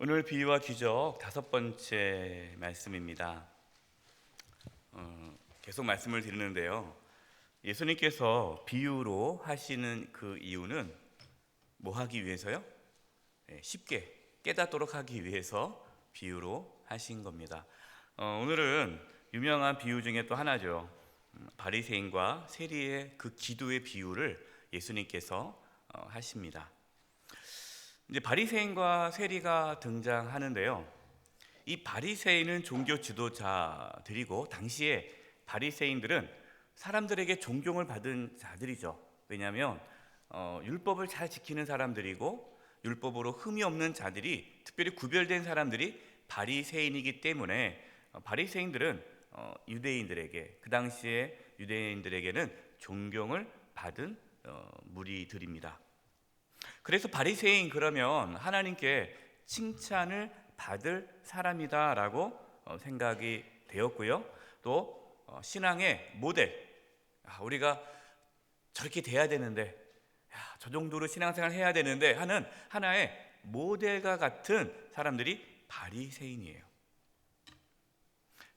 오늘 비유와 기적 5번째 말씀입니다. 계속 말씀을 드리는데요. 예수님께서 비유로 하시는 그 이유는 뭐 하기 위해서요? 쉽게 깨닫도록 하기 위해서 비유로 하신 겁니다. 오늘은 유명한 비유 중에 또 하나죠. 바리새인과 세리의 그 기도의 비유를 예수님께서 하십니다. 이제 바리새인과 세리가 등장하는데요. 이 바리새인은 종교 지도자들이고 당시에 바리새인들은 사람들에게 존경을 받은 자들이죠. 왜냐하면 율법을 잘 지키는 사람들이고 율법으로 흠이 없는 자들이, 특별히 구별된 사람들이 바리새인이기 때문에 바리새인들은 유대인들에게, 그 당시에 유대인들에게는 존경을 받은 무리들입니다. 그래서 바리새인 그러면 하나님께 칭찬을 받을 사람이다라고 생각이 되었고요. 또 신앙의 모델, 우리가 저렇게 돼야 되는데, 저 정도로 신앙생활 해야 되는데 하는 하나의 모델과 같은 사람들이 바리새인이에요.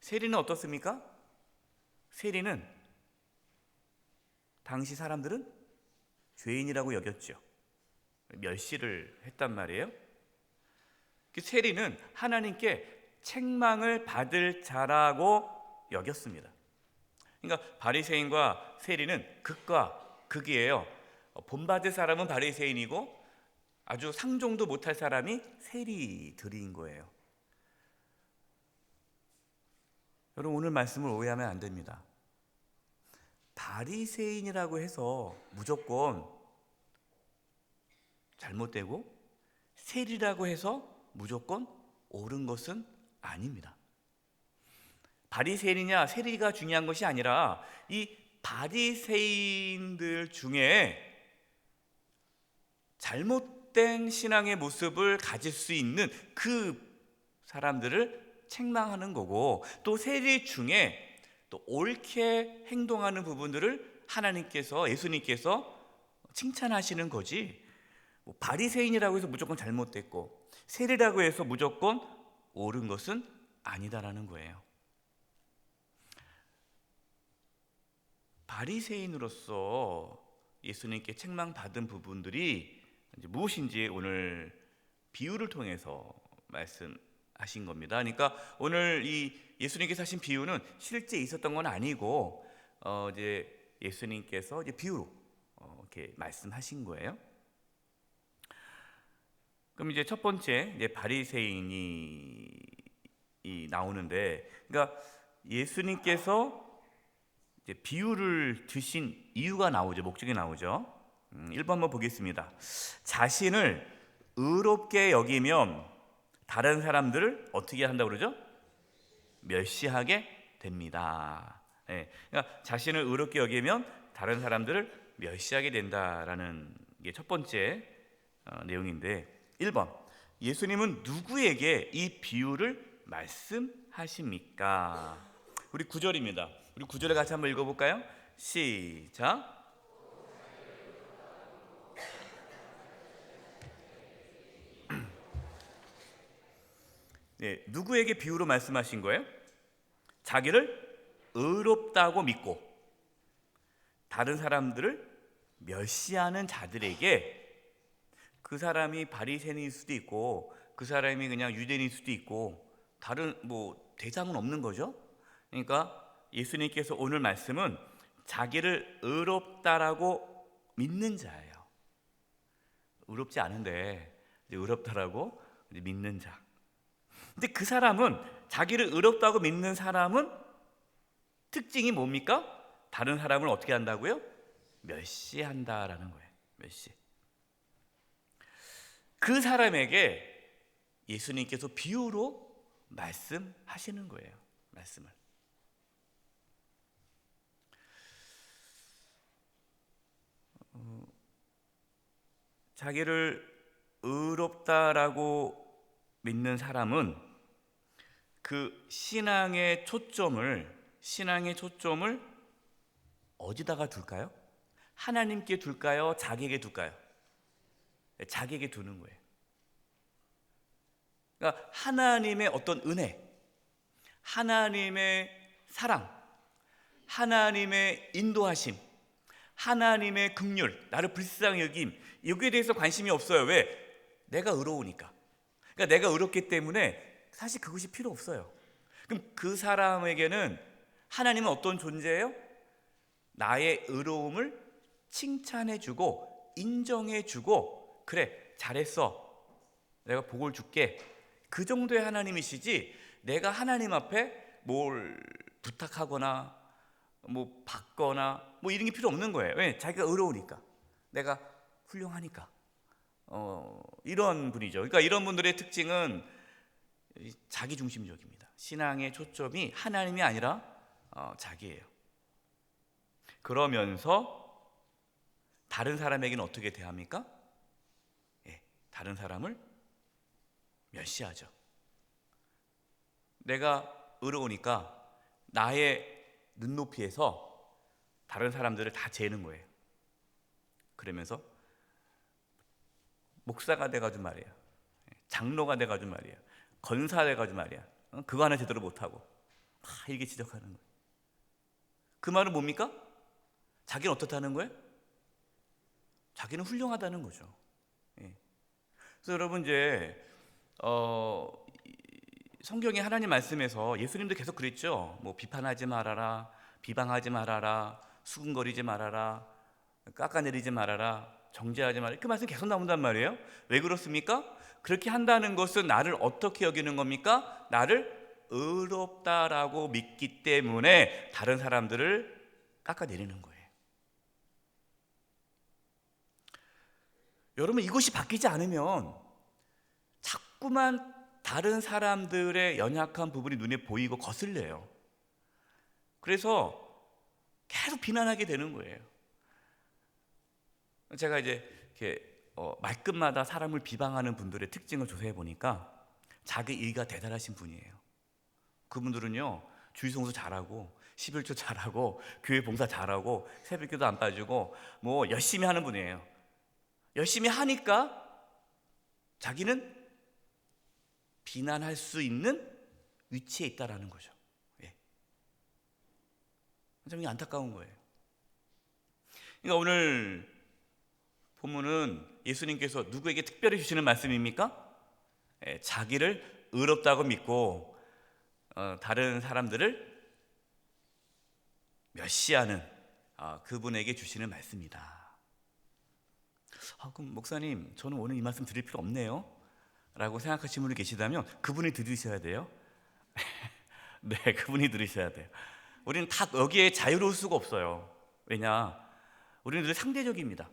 세리는 어떻습니까? 세리는 당시 사람들은 죄인이라고 여겼죠. 멸시를 했단 말이에요. 세리는 하나님께 책망을 받을 자라고 여겼습니다. 그러니까 바리새인과 세리는 극과 극이에요. 본받을 사람은 바리새인이고 아주 상종도 못할 사람이 세리들인 거예요. 여러분, 오늘 말씀을 오해하면 안 됩니다. 바리새인이라고 해서 무조건 잘못되고 세리라고 해서 무조건 옳은 것은 아닙니다. 바리새인이냐 세리가 중요한 것이 아니라 이 바리새인들 중에 잘못된 신앙의 모습을 가질 수 있는 그 사람들을 책망하는 거고, 또 세리 중에 또 옳게 행동하는 부분들을 하나님께서, 예수님께서 칭찬하시는 거지, 바리새인이라고 해서 무조건 잘못됐고 세리라고 해서 무조건 옳은 것은 아니다라는 거예요. 바리새인으로서 예수님께 책망받은 부분들이 무엇인지 오늘 비유를 통해서 말씀하신 겁니다. 그러니까 오늘 이 예수님께서 하신 비유는 실제 있었던 건 아니고 이제 예수님께서 이제 비유로 이렇게 말씀하신 거예요. 그럼 이제 첫 번째 이제 바리새인이 나오는데, 그러니까 예수님께서 이제 비유를 드신 이유가 나오죠. 목적이 나오죠. 1번 한번 보겠습니다. 자신을 의롭게 여기면 다른 사람들을 어떻게 한다고 그러죠? 멸시하게 됩니다. 네. 그러니까 자신을 의롭게 여기면 다른 사람들을 멸시하게 된다라는 게 첫 번째 내용인데, 1번, 예수님은 누구에게 이 비유를 말씀하십니까? 우리 9절입니다. 우리 9절을 같이 한번 읽어볼까요? 시작. 네, 누구에게 비유로 말씀하신 거예요? 자기를 의롭다고 믿고 다른 사람들을 멸시하는 자들에게, 그 사람이 바리새인일 수도 있고 그 사람이 그냥 유대인일 수도 있고 다른 대상은 없는 거죠. 그러니까 예수님께서 오늘 말씀은 자기를 의롭다라고 믿는 자예요. 의롭지 않은데 의롭다라고 믿는 자. 근데 그 사람은, 자기를 의롭다고 믿는 사람은 특징이 뭡니까? 다른 사람을 어떻게 한다고요? 멸시한다라는 거예요. 멸시. 그 사람에게 예수님께서 비유로 말씀하시는 거예요. 말씀을. 자기를 의롭다라고 믿는 사람은 그 신앙의 초점을 어디다가 둘까요? 하나님께 둘까요? 자기에게 둘까요? 자기에게 두는 거예요. 그러니까 하나님의 어떤 은혜, 하나님의 사랑, 하나님의 인도하심, 하나님의 긍휼, 나를 불쌍히 여김, 여기에 대해서 관심이 없어요. 왜? 내가 의로우니까. 그러니까 내가 의롭기 때문에 사실 그것이 필요 없어요. 그럼 그 사람에게는 하나님은 어떤 존재예요? 나의 의로움을 칭찬해주고 인정해주고, 그래 잘했어, 내가 복을 줄게, 그 정도의 하나님이시지, 내가 하나님 앞에 뭘 부탁하거나 뭐 받거나 뭐 이런 게 필요 없는 거예요. 왜? 자기가 의로우니까, 내가 훌륭하니까. 이런 분이죠. 그러니까 이런 분들의 특징은 자기중심적입니다. 신앙의 초점이 하나님이 아니라 자기예요. 그러면서 다른 사람에게는 어떻게 대합니까? 다른 사람을 멸시하죠. 내가 의로우니까 나의 눈높이에서 다른 사람들을 다 재는 거예요. 그러면서 목사가 돼가지고 말이에요, 장로가 돼가지고 말이에요, 건사 돼가지고 말이야, 그거 하나 제대로 못하고 다 이렇게 지적하는 거예요. 그 말은 뭡니까? 자기는 어떻다는 거예요? 자기는 훌륭하다는 거죠. 그래서 여러분, 이제 성경의 하나님 말씀에서 예수님도 계속 그랬죠. 뭐 비판하지 말아라, 비방하지 말아라, 수군거리지 말아라, 깎아내리지 말아라, 정죄하지 말아라, 그 말씀 계속 나온단 말이에요. 왜 그렇습니까? 그렇게 한다는 것은 나를 어떻게 여기는 겁니까? 나를 의롭다라고 믿기 때문에 다른 사람들을 깎아내리는 거예요. 여러분, 이것이 바뀌지 않으면 자꾸만 다른 사람들의 연약한 부분이 눈에 보이고 거슬려요. 그래서 계속 비난하게 되는 거예요. 제가 이제 이렇게 말끝마다 사람을 비방하는 분들의 특징을 조사해 보니까 자기 의가 대단하신 분이에요. 그분들은요, 주일 성수 잘하고 11조 잘하고 교회 봉사 잘하고 새벽기도 안 빠지고 뭐 열심히 하는 분이에요. 열심히 하니까 자기는 비난할 수 있는 위치에 있다라는 거죠. 참 안타까운 거예요. 그러니까 오늘 본문은 예수님께서 누구에게 특별히 주시는 말씀입니까? 자기를 의롭다고 믿고 다른 사람들을 멸시하는 그분에게 주시는 말씀이다. 그럼 목사님, 저는 오늘 이 말씀 드릴 필요 없네요 라고 생각하시는 분이 계시다면 그분이 들으셔야 돼요. 네, 그분이 들으셔야 돼요. 우리는 다 여기에 자유로울 수가 없어요. 왜냐? 우리는 늘 상대적입니다.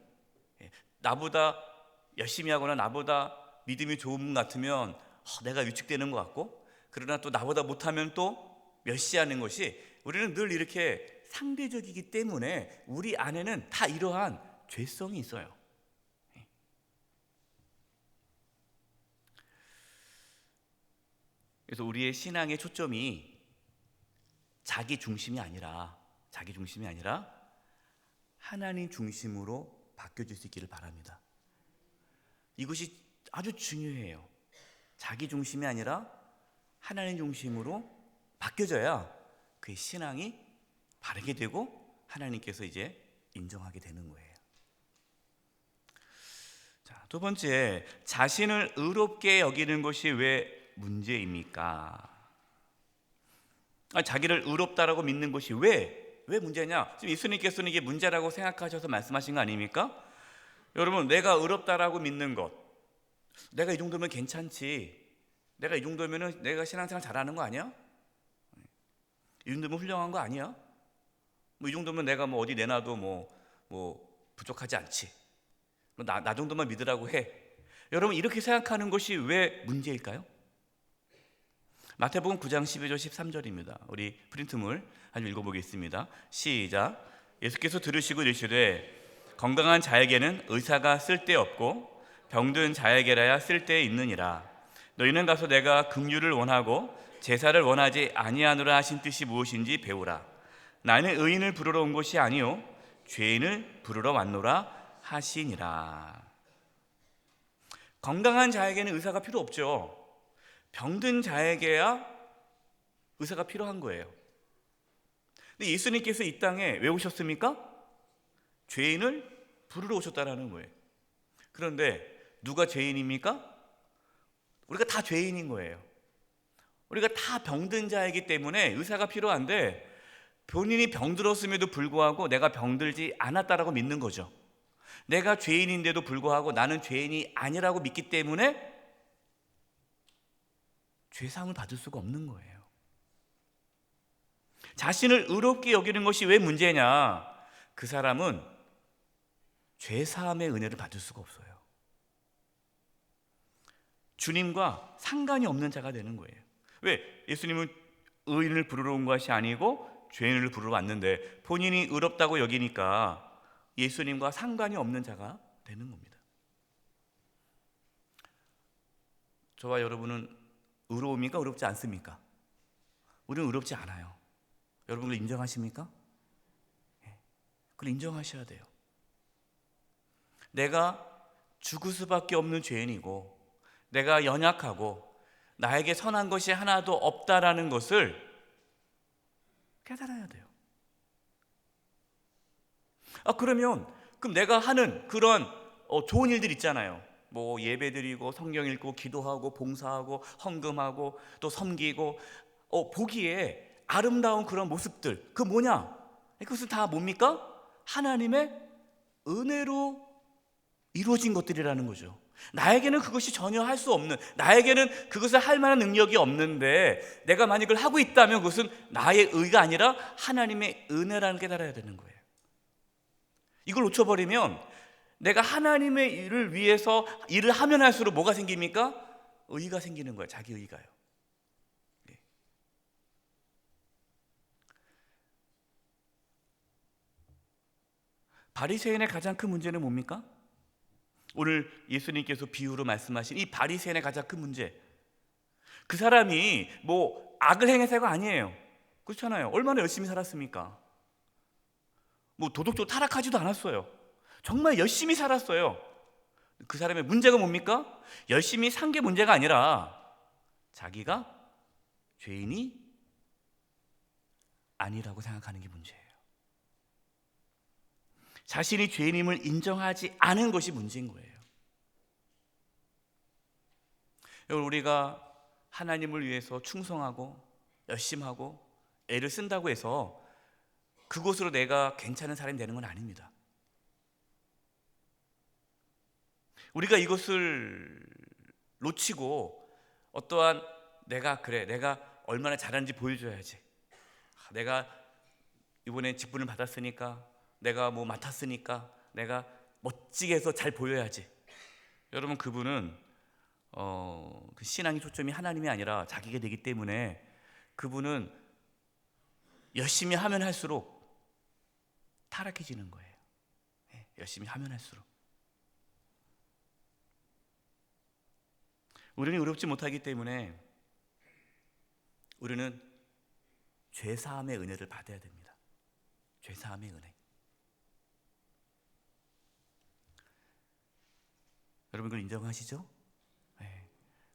나보다 열심히 하거나 나보다 믿음이 좋은 분 같으면 내가 위축되는 것 같고, 그러나 또 나보다 못하면 또 멸시하는 것이, 우리는 늘 이렇게 상대적이기 때문에 우리 안에는 다 이러한 죄성이 있어요. 그래서 우리의 신앙의 초점이 자기 중심이 아니라 하나님 중심으로 바뀌어질 수 있기를 바랍니다. 이것이 아주 중요해요. 자기 중심이 아니라 하나님 중심으로 바뀌어져야 그의 신앙이 바르게 되고 하나님께서 이제 인정하게 되는 거예요. 자, 두 번째, 자신을 의롭게 여기는 것이 왜 문제입니까? 자기를 의롭다라고 믿는 것이 왜 문제냐? 지금 예수님께서는 이게 문제라고 생각하셔서 말씀하신 거 아닙니까? 여러분, 내가 의롭다라고 믿는 것, 내가 이 정도면 괜찮지, 내가 이 정도면 내가 신앙생활 잘하는 거 아니야? 이 정도면 훌륭한 거 아니야? 뭐 이 정도면 내가 뭐 어디 내놔도 뭐 부족하지 않지, 나 정도만 믿으라고 해. 여러분, 이렇게 생각하는 것이 왜 문제일까요? 마태복음 9장 12절 13절입니다. 우리 프린트물 한번 읽어보겠습니다. 시작. 예수께서 들으시고 이르시되 건강한 자에게는 의사가 쓸데없고 병든 자에게라야 쓸데 있느니라. 너희는 가서 내가 긍휼을 원하고 제사를 원하지 아니하노라 하신 뜻이 무엇인지 배우라. 나는 의인을 부르러 온 것이 아니요 죄인을 부르러 왔노라 하시니라. 건강한 자에게는 의사가 필요 없죠. 병든 자에게야 의사가 필요한 거예요. 근데 예수님께서 이 땅에 왜 오셨습니까? 죄인을 부르러 오셨다라는 거예요. 그런데 누가 죄인입니까? 우리가 다 죄인인 거예요. 우리가 다 병든 자이기 때문에 의사가 필요한데, 본인이 병들었음에도 불구하고 내가 병들지 않았다라고 믿는 거죠. 내가 죄인인데도 불구하고 나는 죄인이 아니라고 믿기 때문에 죄사함을 받을 수가 없는 거예요. 자신을 의롭게 여기는 것이 왜 문제냐? 그 사람은 죄사함의 은혜를 받을 수가 없어요. 주님과 상관이 없는 자가 되는 거예요. 왜? 예수님은 의인을 부르러 온 것이 아니고 죄인을 부르러 왔는데, 본인이 의롭다고 여기니까 예수님과 상관이 없는 자가 되는 겁니다. 저와 여러분은 의로웁니까? 의롭지 않습니까? 우리는 의롭지 않아요. 여러분 그걸 인정하십니까? 그걸 인정하셔야 돼요. 내가 죽을 수밖에 없는 죄인이고, 내가 연약하고 나에게 선한 것이 하나도 없다라는 것을 깨달아야 돼요. 그럼 내가 하는 그런 좋은 일들 있잖아요. 뭐 예배드리고 성경 읽고 기도하고 봉사하고 헌금하고 또 섬기고 보기에 아름다운 그런 모습들, 그 뭐냐? 그것은 다 뭡니까? 하나님의 은혜로 이루어진 것들이라는 거죠. 나에게는 그것이 전혀 할 수 없는, 나에게는 그것을 할 만한 능력이 없는데, 내가 만약 그걸 하고 있다면 그것은 나의 의가 아니라 하나님의 은혜라는 깨달아야 되는 거예요. 이걸 놓쳐버리면 내가 하나님의 일을 위해서 일을 하면 할수록 뭐가 생깁니까? 의가 생기는 거예요. 자기 의가요. 바리새인의 가장 큰 문제는 뭡니까? 오늘 예수님께서 비유로 말씀하신 이 바리새인의 가장 큰 문제, 그 사람이 뭐 악을 행해서가 아니에요. 그렇잖아요. 얼마나 열심히 살았습니까? 뭐 도덕적으로 타락하지도 않았어요. 정말 열심히 살았어요. 그 사람의 문제가 뭡니까? 열심히 산 게 문제가 아니라 자기가 죄인이 아니라고 생각하는 게 문제예요. 자신이 죄인임을 인정하지 않은 것이 문제인 거예요. 우리가 하나님을 위해서 충성하고 열심하고 애를 쓴다고 해서 그것으로 내가 괜찮은 사람이 되는 건 아닙니다. 우리가 이것을 놓치고 어떠한 내가 얼마나 잘하는지 보여줘야지, 내가 이번에 직분을 받았으니까, 내가 뭐 맡았으니까 내가 멋지게 해서 잘 보여야지. 여러분, 그분은 그 신앙의 초점이 하나님이 아니라 자기가 되기 때문에 그분은 열심히 하면 할수록 타락해지는 거예요. 열심히 하면 할수록. 우리는 의롭지 못하기 때문에 우리는 죄사함의 은혜를 받아야 됩니다. 죄사함의 은혜. 여러분 그걸 인정하시죠?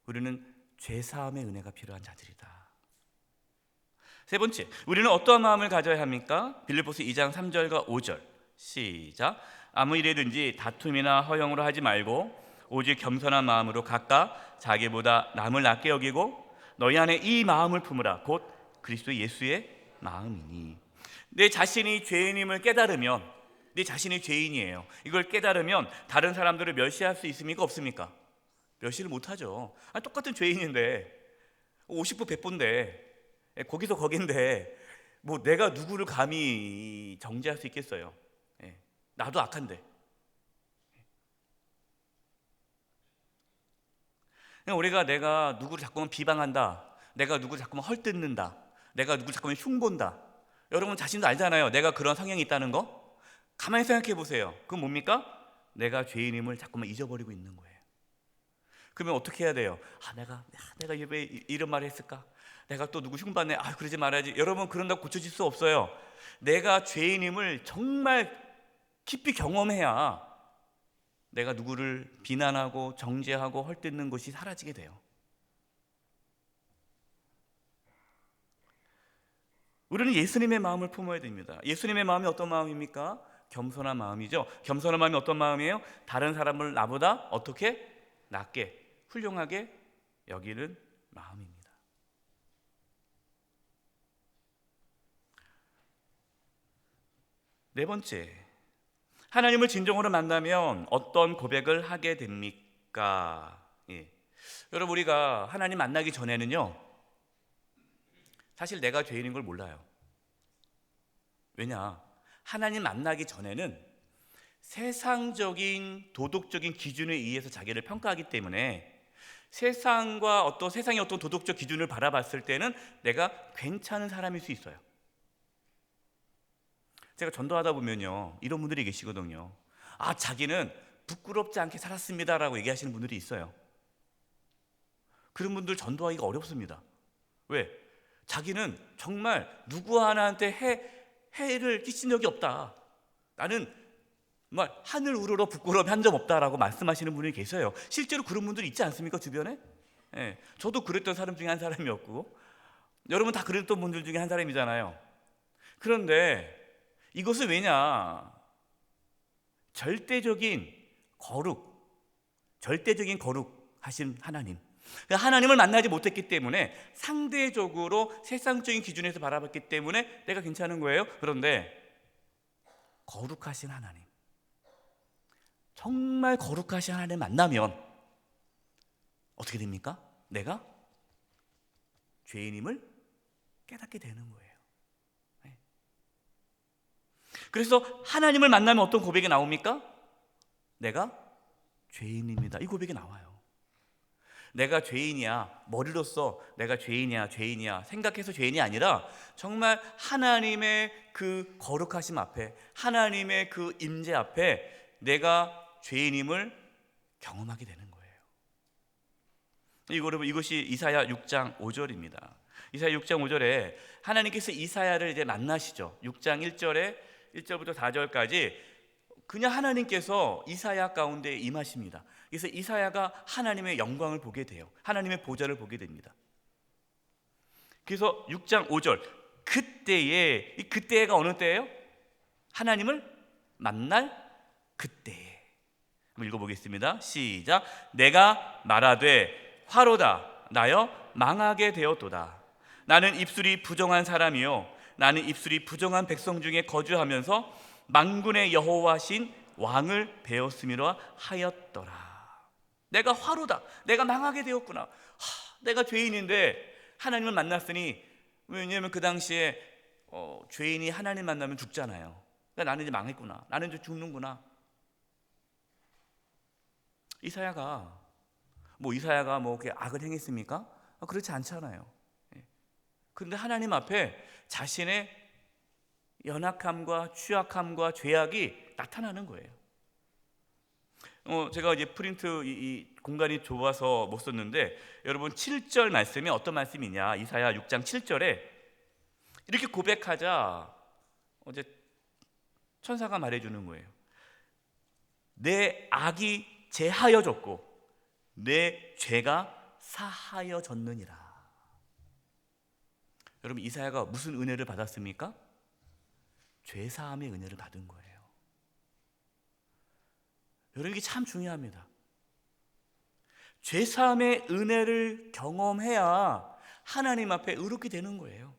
우리는 죄사함의 은혜가 필요한 자들이다. 세 번째, 우리는 어떠한 마음을 가져야 합니까? 빌립보서 2장 3절과 5절 시작. 아무 일에든지 다툼이나 허영으로 하지 말고 오직 겸손한 마음으로 각각 자기보다 남을 낮게 여기고 너희 안에 이 마음을 품으라. 곧 그리스도 예수의 마음이니. 내 자신이 죄인임을 깨달으면, 내 자신이 죄인이에요, 이걸 깨달으면 다른 사람들을 멸시할 수 있습니까? 없습니까? 멸시를 못하죠. 똑같은 죄인인데 50부 100부인데 거기서 거긴데 뭐 내가 누구를 감히 정죄할 수 있겠어요? 나도 악한데. 우리가 내가 누구를 자꾸만 비방한다, 내가 누구를 자꾸만 헐뜯는다, 내가 누구를 자꾸만 흉본다, 여러분 자신도 알잖아요. 내가 그런 성향이 있다는 거. 가만히 생각해 보세요. 그건 뭡니까? 내가 죄인임을 자꾸만 잊어버리고 있는 거예요. 그러면 어떻게 해야 돼요? 내가 왜 이런 말을 했을까? 내가 또 누구 흉봤네. 그러지 말아야지. 여러분, 그런다고 고쳐질 수 없어요. 내가 죄인임을 정말 깊이 경험해야 내가 누구를 비난하고 정죄하고 헐뜯는 것이 사라지게 돼요. 우리는 예수님의 마음을 품어야 됩니다. 예수님의 마음이 어떤 마음입니까? 겸손한 마음이죠. 겸손한 마음이 어떤 마음이에요? 다른 사람을 나보다 어떻게? 낮게, 훌륭하게 여기는 마음입니다. 네 번째, 하나님을 진정으로 만나면 어떤 고백을 하게 됩니까? 여러분, 우리가 하나님 만나기 전에는요, 사실 내가 죄인인 걸 몰라요. 왜냐? 하나님 만나기 전에는 세상적인 도덕적인 기준에 의해서 자기를 평가하기 때문에 세상의 어떤 도덕적 기준을 바라봤을 때는 내가 괜찮은 사람일 수 있어요. 제가 전도하다 보면요, 이런 분들이 계시거든요. 자기는 부끄럽지 않게 살았습니다라고 얘기하시는 분들이 있어요. 그런 분들 전도하기가 어렵습니다. 왜? 자기는 정말 누구 하나한테 해를 끼친 적이 없다. 나는 정말 하늘 우러러 부끄러움이 한 점 없다라고 말씀하시는 분이 계세요. 실제로 그런 분들이 있지 않습니까, 주변에? 저도 그랬던 사람 중에 한 사람이었고, 여러분 다 그랬던 분들 중에 한 사람이잖아요. 그런데 이것은 왜냐? 절대적인 거룩 하신 하나님, 하나님을 만나지 못했기 때문에 상대적으로 세상적인 기준에서 바라봤기 때문에 내가 괜찮은 거예요. 그런데 거룩하신 하나님, 정말 거룩하신 하나님 만나면 어떻게 됩니까? 내가 죄인임을 깨닫게 되는 거예요. 그래서 하나님을 만나면 어떤 고백이 나옵니까? 내가 죄인입니다. 이 고백이 나와요. 내가 죄인이야, 머리로서 내가 죄인이야 생각해서 죄인이 아니라 정말 하나님의 그 거룩하심 앞에, 하나님의 그 임재 앞에 내가 죄인임을 경험하게 되는 거예요. 이것이 이사야 6장 5절입니다. 이사야 6장 5절에 하나님께서 이사야를 이제 만나시죠. 6장 1절부터 4절까지 그냥 하나님께서 이사야 가운데 임하십니다. 그래서 이사야가 하나님의 영광을 보게 돼요. 하나님의 보좌를 보게 됩니다. 그래서 6장 5절, 그때가 어느 때예요? 하나님을 만날 그때에. 한번 읽어보겠습니다. 시작. 내가 말하되 화로다 나여 망하게 되었도다. 나는 입술이 부정한 사람이요 나는 입술이 부정한 백성 중에 거주하면서 만군의 여호와신 왕을 배웠음이라 하였더라. 내가 화로다, 내가 망하게 되었구나. 내가 죄인인데 하나님을 만났으니, 왜냐하면 그 당시에 죄인이 하나님 만나면 죽잖아요. 그러니까 나는 이제 망했구나, 나는 이제 죽는구나. 이사야가 악을 행했습니까? 그렇지 않잖아요. 그런데 하나님 앞에 자신의 연약함과 취약함과 죄악이 나타나는 거예요. 제가 이제 프린트 이 공간이 좁아서 못 썼는데, 여러분 7절 말씀이 어떤 말씀이냐? 이사야 6장 7절에 이렇게 고백하자 어제 천사가 말해주는 거예요. 내 악이 제하여졌고 내 죄가 사하여졌느니라. 여러분, 이사야가 무슨 은혜를 받았습니까? 죄사함의 은혜를 받은 거예요. 여러분, 이게 참 중요합니다. 죄사함의 은혜를 경험해야 하나님 앞에 의롭게 되는 거예요.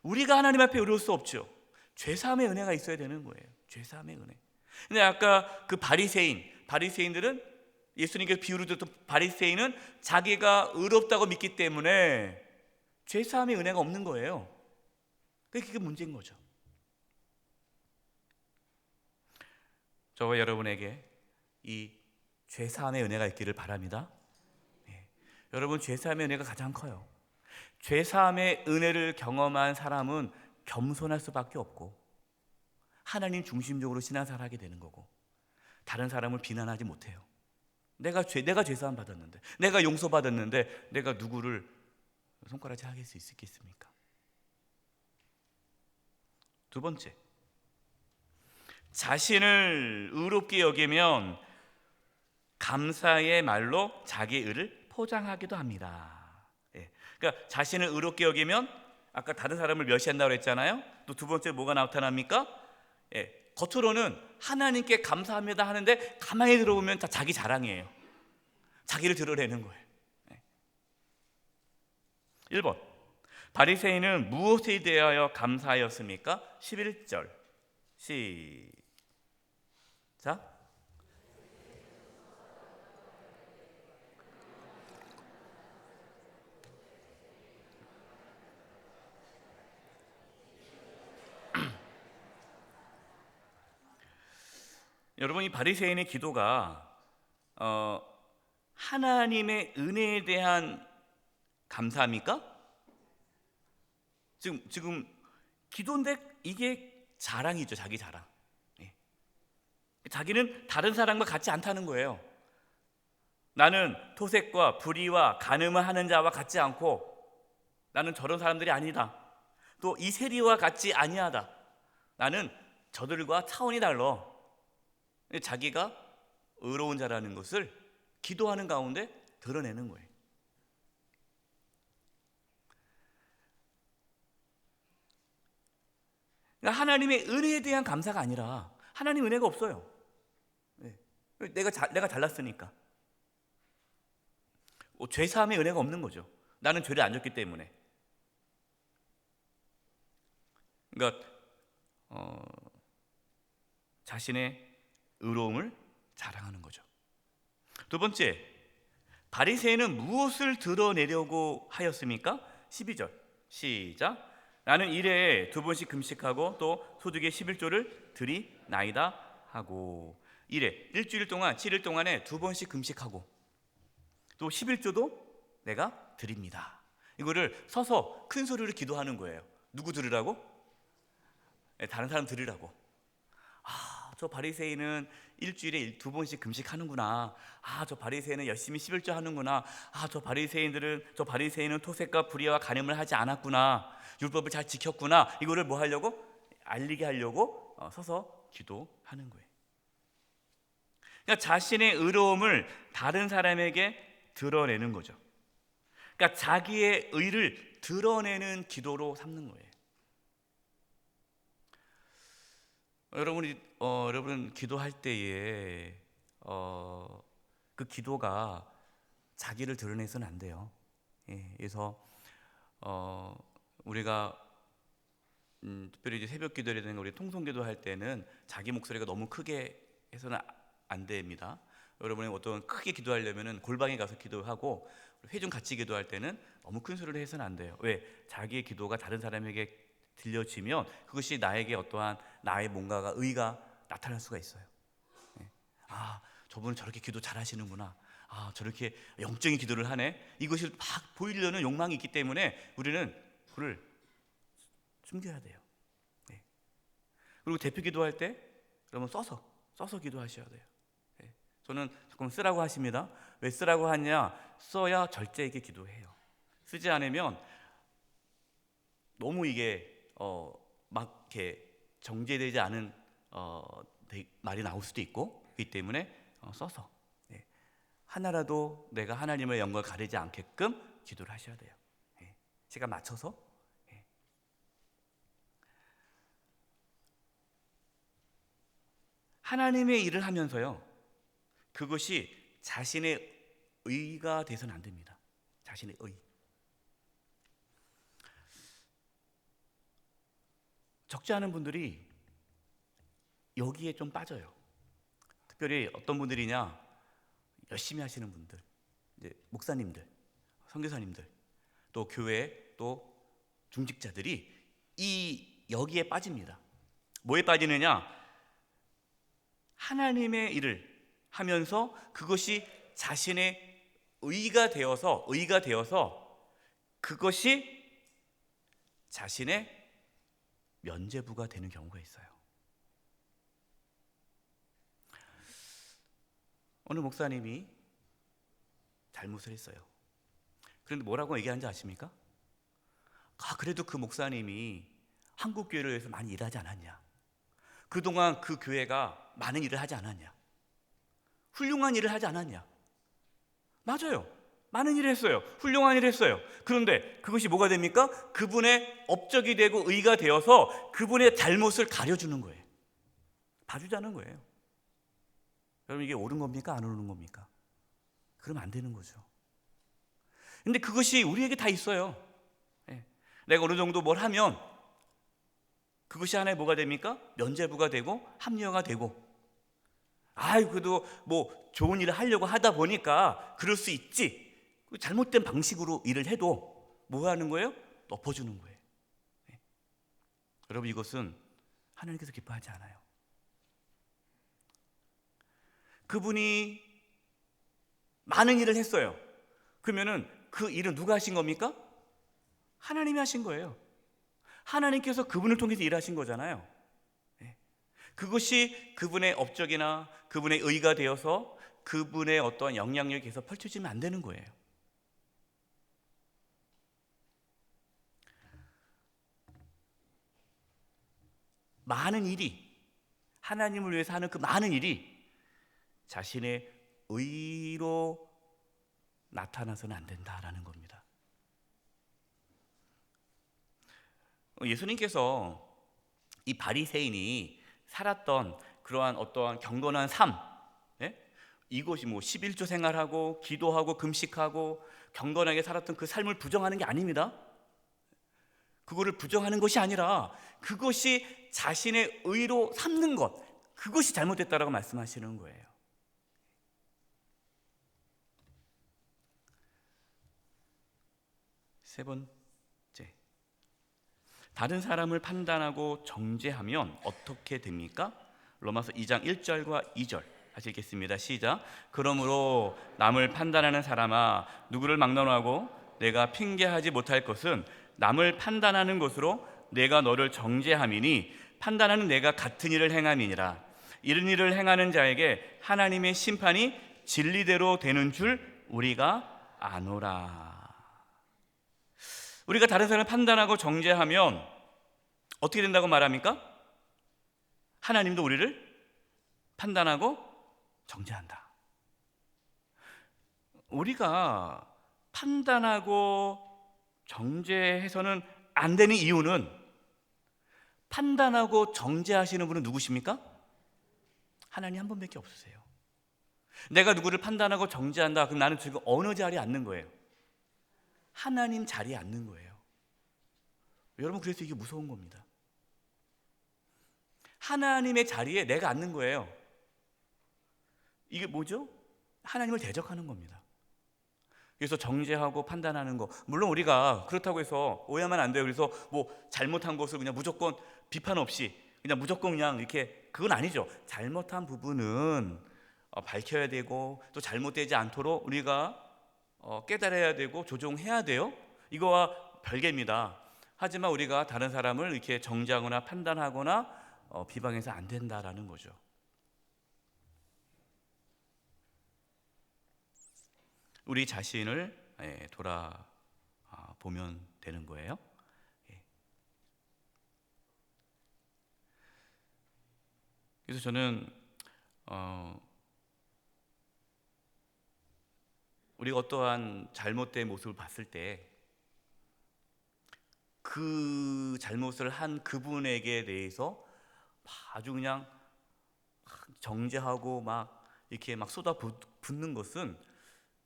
우리가 하나님 앞에 의로울 수 없죠. 죄사함의 은혜가 있어야 되는 거예요. 죄사함의 은혜. 근데 아까 그 바리새인들은, 예수님께서 비유로 들었던 바리새인은 자기가 의롭다고 믿기 때문에 죄사함의 은혜가 없는 거예요. 그게 문제인 거죠. 저와 여러분에게 이 죄사함의 은혜가 있기를 바랍니다. 여러분, 죄사함의 은혜가 가장 커요. 죄사함의 은혜를 경험한 사람은 겸손할 수밖에 없고 하나님 중심적으로 신앙생활을 하게 되는 거고, 다른 사람을 비난하지 못해요. 내가 죄사함 받았는데, 내가 용서받았는데 내가 누구를 손가락질 수 있겠습니까? 두 번째, 자신을 의롭게 여기면 감사의 말로 자기 의를 포장하기도 합니다. 그러니까 자신을 의롭게 여기면 아까 다른 사람을 멸시한다고 했잖아요. 또 두 번째 뭐가 나타납니까? 겉으로는 하나님께 감사합니다 하는데 가만히 들어보면 다 자기 자랑이에요. 자기를 드러내는 거예요. 1번, 바리새인은 무엇에 대하여 감사하였습니까? 11절 시작. 여러분, 이 바리새인의 기도가 하나님의 은혜에 대한 감사합니까? 지금 기도인데 이게 자랑이죠. 자기 자랑. 자기는 다른 사람과 같지 않다는 거예요. 나는 토색과 불의와 간음을 하는 자와 같지 않고 나는 저런 사람들이 아니다. 또 이 세리와 같지 아니하다. 나는 저들과 차원이 달라. 자기가 의로운 자라는 것을 기도하는 가운데 드러내는 거예요. 그러니까 하나님의 은혜에 대한 감사가 아니라 하나님 은혜가 없어요. 내가 잘났으니까. 죄사함의 은혜가 없는 거죠. 나는 죄를 안 졌기 때문에. 그러니까 자신의 의로움을 자랑하는 거죠. 두 번째, 바리새인은 무엇을 드러내려고 하였습니까? 12절 시작. 나는 일해에 2번씩 금식하고 또 소득의 11조를 드리나이다 하고. 일해, 일주일 동안 7일 동안에 2번씩 금식하고 또 11조도 내가 드립니다. 이거를 서서 큰 소리로 기도하는 거예요. 누구 들으라고? 다른 사람 들으라고. 저 바리새인은 일주일에 2번씩 금식하는구나. 저 바리새인은 열심히 11조 하는구나. 저 바리새인은 토색과 불의와 간음을 하지 않았구나. 율법을 잘 지켰구나. 이거를 뭐 하려고? 알리게 하려고 서서 기도하는 거예요. 그러니까 자신의 의로움을 다른 사람에게 드러내는 거죠. 그러니까 자기의 의를 드러내는 기도로 삼는 거예요. 여러분 기도할 때에 그 기도가 자기를 드러내서는 안 돼요. 그래서 우리가 특별히 이제 새벽 기도라든가 우리 통성 기도할 때는 자기 목소리가 너무 크게 해서는 안 됩니다. 여러분이 어떤 크게 기도하려면은 골방에 가서 기도하고 회중 같이 기도할 때는 너무 큰 소리로 해서는 안 돼요. 왜? 자기의 기도가 다른 사람에게 들려지면 그것이 나에게 어떠한 나의 뭔가가 의가 나타날 수가 있어요. 저분은 저렇게 기도 잘하시는구나. 저렇게 영적인 기도를 하네. 이것이 막 보이려는 욕망이 있기 때문에 우리는 그를 숨겨야 돼요. 그리고 대표 기도할 때 여러분 써서 기도하셔야 돼요. 저는 조금 쓰라고 하십니다. 왜 쓰라고 하냐? 써야 절제 있게 기도해요. 쓰지 않으면 너무 이게 막 이렇게 정제되지 않은 말이 나올 수도 있고, 그렇기 때문에 써서 하나라도 내가 하나님의 영광을 가리지 않게끔 기도를 하셔야 돼요. 시간 맞춰서. 하나님의 일을 하면서요, 그것이 자신의 의가 돼서는 안 됩니다. 자신의 의. 적지 않은 분들이 여기에 좀 빠져요. 특별히 어떤 분들이냐, 열심히 하시는 분들, 이제 목사님들, 선교사님들, 또 교회, 또 중직자들이 여기에 빠집니다. 뭐에 빠지느냐? 하나님의 일을 하면서 그것이 자신의 의가 되어서 그것이 자신의 면죄부가 되는 경우가 있어요. 어느 목사님이 잘못을 했어요. 그런데 뭐라고 얘기하는지 아십니까? 그래도 그 목사님이 한국 교회를 위해서 많이 일하지 않았냐? 그동안 그 교회가 많은 일을 하지 않았냐? 훌륭한 일을 하지 않았냐? 맞아요. 많은 일을 했어요. 훌륭한 일을 했어요. 그런데 그것이 뭐가 됩니까? 그분의 업적이 되고 의가 되어서 그분의 잘못을 가려주는 거예요. 봐주자는 거예요. 여러분, 이게 옳은 겁니까? 안 옳은 겁니까? 그러면 안 되는 거죠. 근데 그것이 우리에게 다 있어요. 예. 내가 어느 정도 뭘 하면 그것이 하나의 뭐가 됩니까? 면죄부가 되고 합리화가 되고, 그래도 뭐 좋은 일을 하려고 하다 보니까 그럴 수 있지. 잘못된 방식으로 일을 해도 뭐 하는 거예요? 덮어주는 거예요. 예. 여러분, 이것은 하나님께서 기뻐하지 않아요. 그분이 많은 일을 했어요. 그러면은 그 일은 누가 하신 겁니까? 하나님이 하신 거예요. 하나님께서 그분을 통해서 일하신 거잖아요. 그것이 그분의 업적이나 그분의 의가 되어서 그분의 어떠한 영향력이 계속 펼쳐지면 안 되는 거예요. 많은 일이, 하나님을 위해서 하는 그 많은 일이 자신의 의로 나타나서는 안 된다라는 겁니다. 예수님께서 이 바리새인이 살았던 그러한 어떠한 경건한 삶, 이것이 뭐 11조 생활하고 기도하고 금식하고 경건하게 살았던 그 삶을 부정하는 게 아닙니다. 그거를 부정하는 것이 아니라 그것이 자신의 의로 삼는 것, 그것이 잘못됐다라고 말씀하시는 거예요. 세 번째, 다른 사람을 판단하고 정죄하면 어떻게 됩니까? 로마서 2장 1절과 2절 같이 읽겠습니다. 시작. 그러므로 남을 판단하는 사람아, 누구를 막론하고 내가 핑계하지 못할 것은 남을 판단하는 것으로 내가 너를 정죄함이니 판단하는 내가 같은 일을 행함이니라. 이런 일을 행하는 자에게 하나님의 심판이 진리대로 되는 줄 우리가 아노라. 우리가 다른 사람을 판단하고 정죄하면 어떻게 된다고 말합니까? 하나님도 우리를 판단하고 정죄한다. 우리가 판단하고 정죄해서는 안 되는 이유는, 판단하고 정죄하시는 분은 누구십니까? 하나님 한 분밖에 없으세요. 내가 누구를 판단하고 정죄한다, 그럼 나는 지금 어느 자리에 앉는 거예요? 하나님 자리에 앉는 거예요. 여러분, 그래서 이게 무서운 겁니다. 하나님의 자리에 내가 앉는 거예요. 이게 뭐죠? 하나님을 대적하는 겁니다. 그래서 정죄하고 판단하는 거, 물론 우리가 그렇다고 해서 오해하면 안 돼요. 그래서 뭐 잘못한 것을 그냥 무조건 비판 없이 그냥 무조건 그냥 이렇게, 그건 아니죠. 잘못한 부분은 밝혀야 되고, 또 잘못되지 않도록 우리가 깨달아야 되고 조정해야 돼요. 이거와 별개입니다. 하지만 우리가 다른 사람을 이렇게 정죄하거나 판단하거나 비방해서 안 된다라는 거죠. 우리 자신을 돌아보면 되는 거예요. 그래서 저는 우리가 어떠한 잘못된 모습을 봤을 때 그 잘못을 한 그분에게 대해서 아주 그냥 정죄하고 막 이렇게 막 쏟아붓는 것은,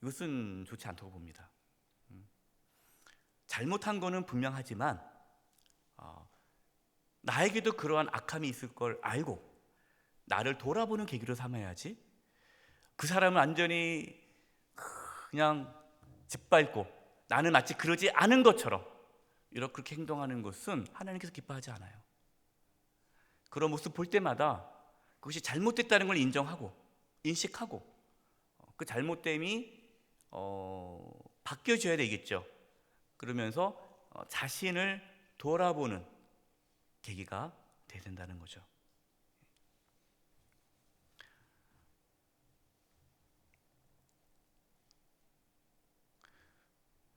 이것은 좋지 않다고 봅니다. 잘못한 거는 분명하지만 나에게도 그러한 악함이 있을 걸 알고 나를 돌아보는 계기로 삼아야지, 그 사람을 완전히 그냥 짓밟고 나는 마치 그러지 않은 것처럼 이렇게 행동하는 것은 하나님께서 기뻐하지 않아요. 그런 모습 볼 때마다 그것이 잘못됐다는 걸 인정하고 인식하고 그 잘못됨이 바뀌어져야 되겠죠. 그러면서 자신을 돌아보는 계기가 돼야 된다는 거죠.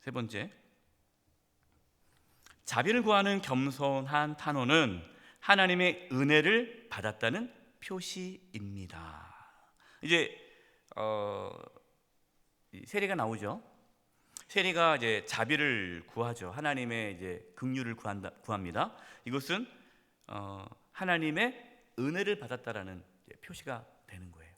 세 번째, 자비를 구하는 겸손한 탄원은 하나님의 은혜를 받았다는 표시입니다. 이제 세례가 나오죠. 세리가 이제 자비를 구하죠. 하나님의 이제 긍휼을 구합니다. 이것은 하나님의 은혜를 받았다라는 표시가 되는 거예요.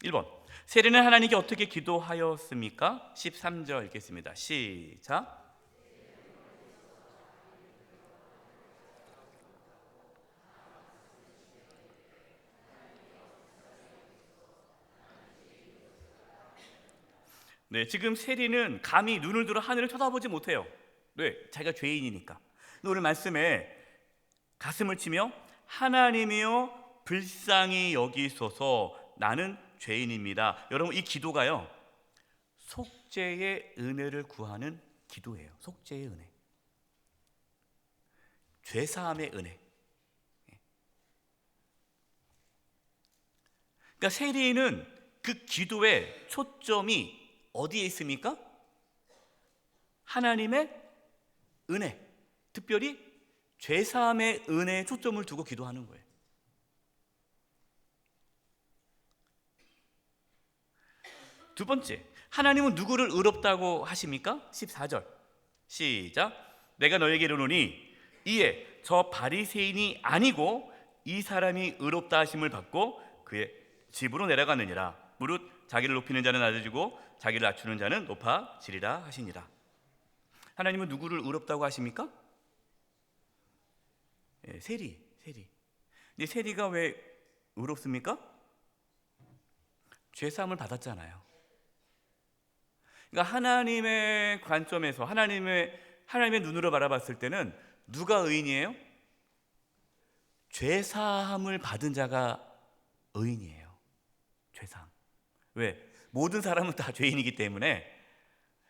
1번, 세리는 하나님께 어떻게 기도하였습니까? 13절 읽겠습니다. 시작. 네, 지금 세리는 감히 눈을 들어 하늘을 쳐다보지 못해요. 왜? 자기가 죄인이니까. 오늘 말씀에 가슴을 치며 하나님이여 불쌍히 여기소서 나는 죄인입니다. 여러분, 이 기도가요, 속죄의 은혜를 구하는 기도예요. 속죄의 은혜, 죄사함의 은혜. 그러니까 세리는 그 기도의 초점이 어디에 있습니까? 하나님의 은혜, 특별히 죄사함의 은혜에 초점을 두고 기도하는 거예요. 두 번째, 하나님은 누구를 의롭다고 하십니까? 14절 시작. 내가 너에게 이르노니 이에 저 바리새인이 아니고 이 사람이 의롭다 하심을 받고 그의 집으로 내려가느니라. 무릇 자기를 높이는 자는 낮아지고 자기를 낮추는 자는 높아지리라 하시니라. 하나님은 누구를 의롭다고 하십니까? 세리. 근데 세리가 왜 의롭습니까? 죄사함을 받았잖아요. 그러니까 하나님의 관점에서 하나님의 눈으로 바라봤을 때는 누가 의인이에요? 죄사함을 받은 자가 의인이에요. 죄사함. 왜? 모든 사람은 다 죄인이기 때문에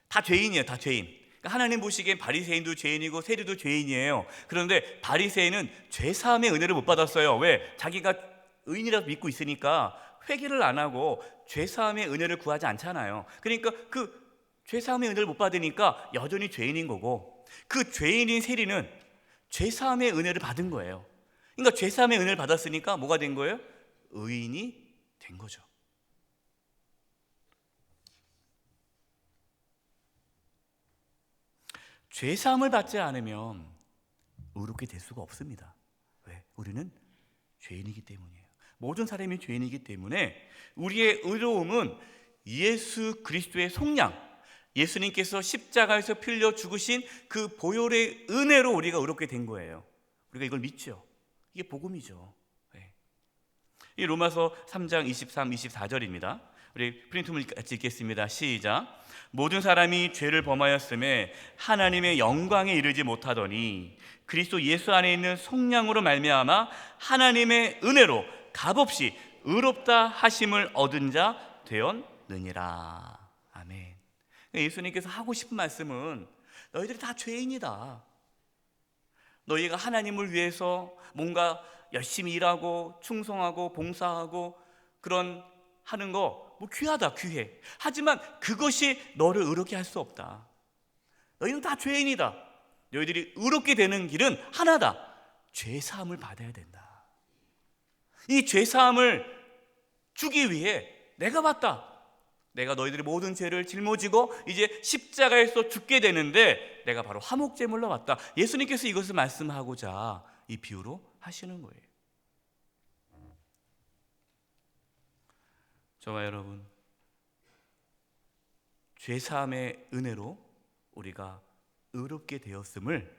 다 죄인이에요. 다 죄인. 그러니까 하나님 보시기엔 바리새인도 죄인이고 세리도 죄인이에요. 그런데 바리새인은 죄사함의 은혜를 못 받았어요. 왜? 자기가 의인이라고 믿고 있으니까 회개를 안 하고 죄사함의 은혜를 구하지 않잖아요. 그러니까 그 죄사함의 은혜를 못 받으니까 여전히 죄인인 거고, 그 죄인인 세리는 죄사함의 은혜를 받은 거예요. 그러니까 죄사함의 은혜를 받았으니까 뭐가 된 거예요? 의인이 된 거죠. 죄사함을 받지 않으면 의롭게 될 수가 없습니다. 왜? 우리는 죄인이기 때문이에요. 모든 사람이 죄인이기 때문에 우리의 의로움은 예수 그리스도의 속량, 예수님께서 십자가에서 필려 죽으신 그 보혈의 은혜로 우리가 의롭게 된 거예요. 우리가 이걸 믿죠. 이게 복음이죠. 이 로마서 3장 23, 24절입니다. 우리 프린트물 같이 읽겠습니다. 시작. 모든 사람이 죄를 범하였음에 하나님의 영광에 이르지 못하더니 그리스도 예수 안에 있는 속량으로 말미암아 하나님의 은혜로 값없이 의롭다 하심을 얻은 자 되었느니라. 아멘. 예수님께서 하고 싶은 말씀은 너희들이 다 죄인이다. 너희가 하나님을 위해서 뭔가 열심히 일하고 충성하고 봉사하고 그런 하는 거 뭐 귀하다, 귀해. 하지만 그것이 너를 의롭게 할 수 없다. 너희는 다 죄인이다. 너희들이 의롭게 되는 길은 하나다. 죄사함을 받아야 된다. 이 죄사함을 주기 위해 내가 왔다. 내가 너희들의 모든 죄를 짊어지고 이제 십자가에서 죽게 되는데 내가 바로 화목제물로 왔다. 예수님께서 이것을 말씀하고자 이 비유로 하시는 거예요. 저와 여러분, 죄사함의 은혜로 우리가 의롭게 되었음을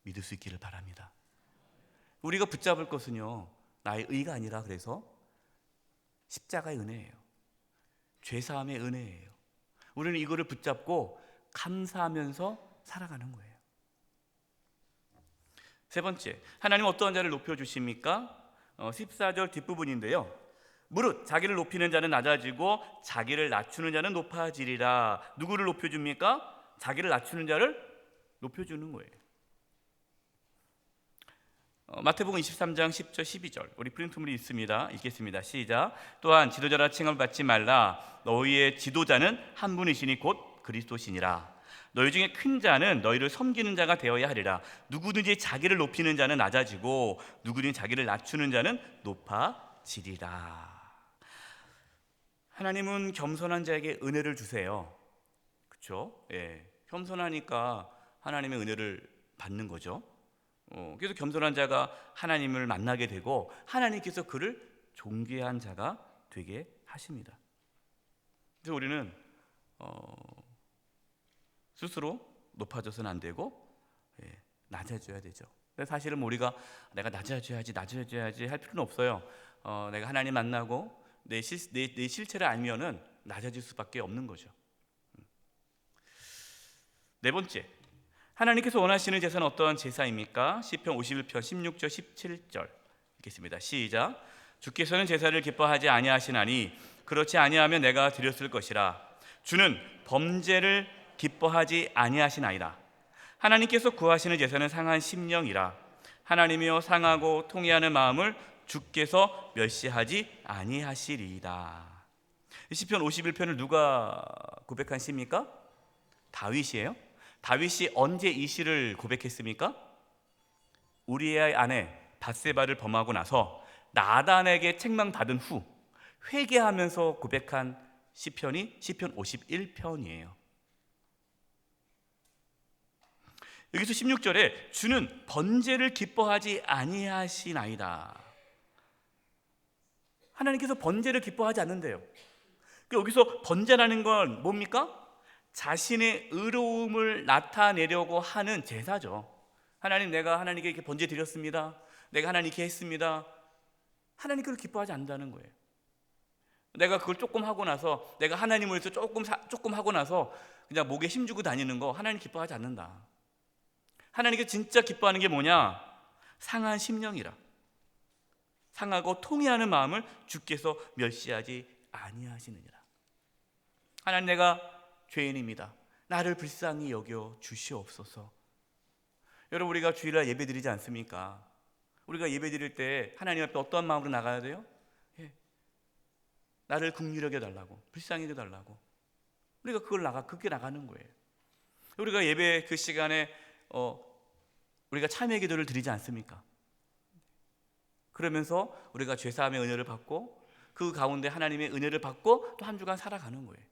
믿을 수 있기를 바랍니다. 우리가 붙잡을 것은요, 나의 의가 아니라 그래서 십자가의 은혜예요. 죄사함의 은혜예요. 우리는 이거를 붙잡고 감사하면서 살아가는 거예요. 세 번째, 하나님 어떠한 자를 높여주십니까? 14절 뒷부분인데요. 무릇 자기를 높이는 자는 낮아지고 자기를 낮추는 자는 높아지리라. 누구를 높여줍니까? 자기를 낮추는 자를 높여주는 거예요. 마태복음 23장 10절 12절 우리 프린트물이 있습니다. 읽겠습니다. 시작. 또한 지도자라 칭함을 받지 말라. 너희의 지도자는 한 분이시니 곧 그리스도시니라. 너희 중에 큰 자는 너희를 섬기는 자가 되어야 하리라. 누구든지 자기를 높이는 자는 낮아지고 누구든지 자기를 낮추는 자는 높아지리라. 하나님은 겸손한 자에게 은혜를 주세요. 그렇죠? 예, 겸손하니까 하나님의 은혜를 받는 거죠. 그래서 겸손한 자가 하나님을 만나게 되고 하나님께서 그를 존귀한 자가 되게 하십니다. 그래서 우리는 스스로 높아져서는 안 되고 낮아져야 되죠. 근데 사실은 우리가 내가 낮아져야지 할 필요는 없어요. 내가 하나님 만나고 내 실체를 알면은 낮아질 수밖에 없는 거죠. 네 번째, 하나님께서 원하시는 제사는 어떠한 제사입니까? 시편 51편 16절 17절 읽겠습니다. 시작. 주께서는 제사를 기뻐하지 아니하시나니 그렇지 아니하면 내가 드렸을 것이라. 주는 범죄를 기뻐하지 아니하시나이다. 하나님께서 구하시는 제사는 상한 심령이라. 하나님이여 상하고 통회하는 마음을 주께서 멸시하지 아니하시리이다. 시편 51편을 누가 고백한 시입니까? 다윗이에요. 다윗이 언제 이 시를 고백했습니까? 우리의 아내 밧세바를 범하고 나서 나단에게 책망받은 후 회개하면서 고백한 시편이 시편 51편이에요. 여기서 16절에 주는 번제를 기뻐하지 아니하시나이다. 하나님께서 번제를 기뻐하지 않는데요. 여기서 번제라는 건 뭡니까? 자신의 의로움을 나타내려고 하는 제사죠. 하나님, 내가 하나님께 이렇게 번제 드렸습니다. 내가 하나님께 했습니다. 하나님 그걸 기뻐하지 않는다는 거예요. 내가 그걸 조금 하고 나서, 내가 하나님을 위해서 조금 하고 나서 그냥 목에 힘주고 다니는 거 하나님 기뻐하지 않는다. 하나님께 진짜 기뻐하는 게 뭐냐? 상한 심령이라. 상하고 통회하는 마음을 주께서 멸시하지 아니하시느니라. 하나님, 내가 죄인입니다. 나를 불쌍히 여겨 주시옵소서. 여러분, 우리가 주일날 예배 드리지 않습니까? 우리가 예배 드릴 때 하나님 앞에 어떠한 마음으로 나가야 돼요? 나를 긍휼히 여겨 달라고, 불쌍히 여겨 달라고. 우리가 그렇게 나가는 거예요. 우리가 예배 그 시간에 우리가 참회 기도를 드리지 않습니까? 그러면서 우리가 죄사함의 은혜를 받고 그 가운데 하나님의 은혜를 받고 또 한 주간 살아가는 거예요.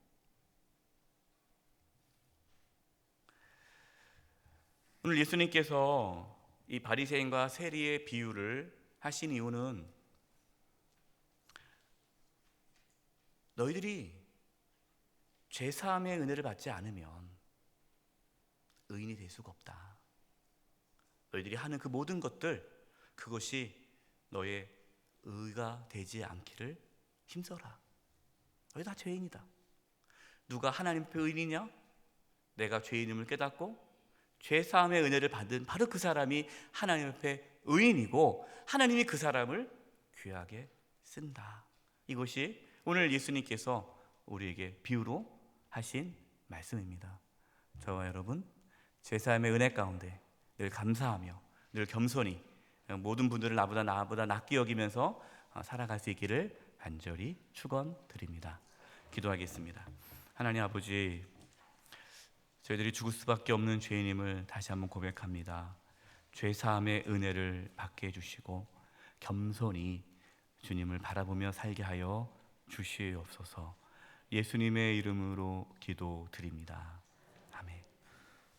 오늘 예수님께서 이 바리새인과 세리의 비유를 하신 이유는 너희들이 죄사함의 은혜를 받지 않으면 의인이 될 수가 없다. 너희들이 하는 그 모든 것들, 그것이 너의 의가 되지 않기를 힘써라. 너희 다 죄인이다. 누가 하나님 앞에 의인이냐? 내가 죄인임을 깨닫고 죄사함의 은혜를 받은 바로 그 사람이 하나님 앞에 의인이고 하나님이 그 사람을 귀하게 쓴다. 이것이 오늘 예수님께서 우리에게 비유로 하신 말씀입니다. 저와 여러분, 죄사함의 은혜 가운데 늘 감사하며 늘 겸손히 모든 분들을 나보다 낫게 여기면서 살아갈 수 있기를 간절히 축원드립니다. 기도하겠습니다. 하나님 아버지, 저희들이 죽을 수밖에 없는 죄인임을 다시 한번 고백합니다. 죄사함의 은혜를 받게 해주시고 겸손히 주님을 바라보며 살게 하여 주시옵소서. 예수님의 이름으로 기도드립니다.